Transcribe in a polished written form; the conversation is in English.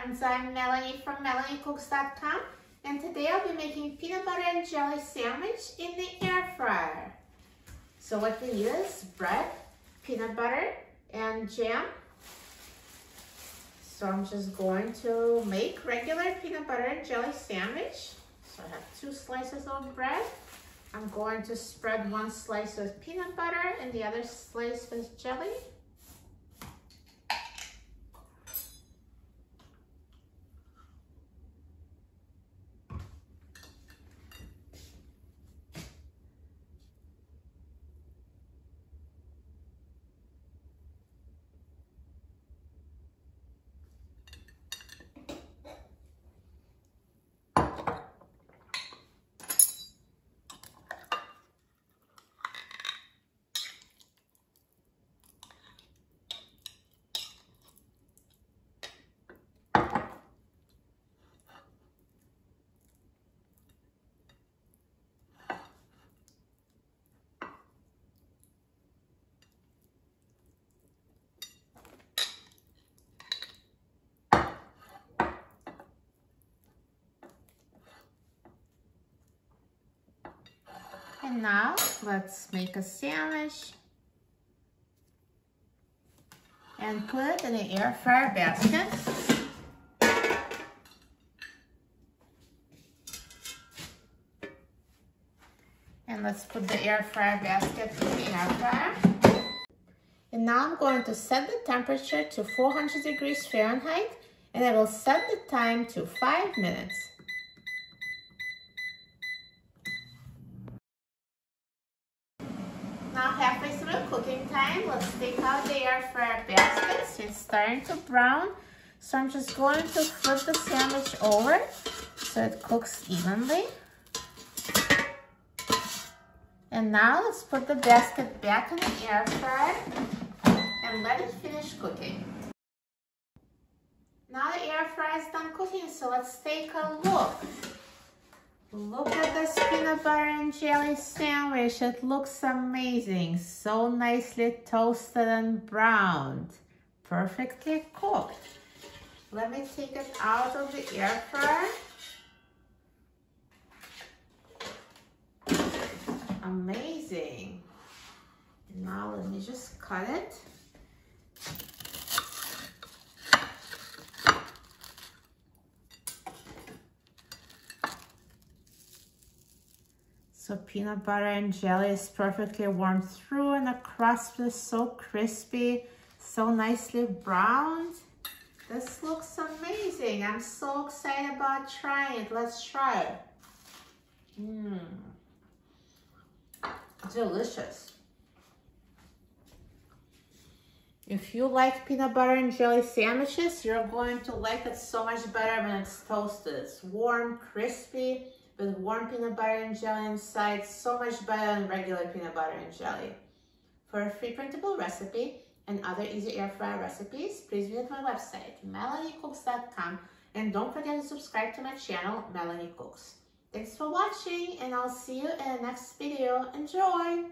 friends, I'm Melanie from MelanieCooks.com, and today I'll be making peanut butter and jelly sandwich in the air fryer. So what we need is bread, peanut butter, and jam. So I'm just going to make regular peanut butter and jelly sandwich. So I have 2 slices of bread. I'm going to spread 1 slice with peanut butter and the other slice with jelly. And now let's make a sandwich and put it in the air fryer basket. And let's put the air fryer basket in the air fryer. And now I'm going to set the temperature to 400 degrees Fahrenheit, and I will set the time to 5 minutes. Now halfway through cooking time, let's take out the air fryer basket. It's starting to brown, so I'm just going to flip the sandwich over so it cooks evenly. And now let's put the basket back in the air fryer and let it finish cooking. Now the air fryer is done cooking, so let's take a look. Look at this peanut butter and jelly sandwich. It looks amazing. So nicely toasted and browned. Perfectly cooked. Let me take it out of the air fryer. Amazing. Now let me just cut it. So peanut butter and jelly is perfectly warmed through, and the crust is so crispy, so nicely browned. This looks amazing. I'm so excited about trying it. Let's try it. Delicious. If you like peanut butter and jelly sandwiches, you're going to like it so much better when it's toasted. It's warm, crispy, with warm peanut butter and jelly inside, so much better than regular peanut butter and jelly. For a free printable recipe and other easy air fryer recipes, please visit my website, MelanieCooks.com, and don't forget to subscribe to my channel, Melanie Cooks. Thanks for watching, and I'll see you in the next video. Enjoy!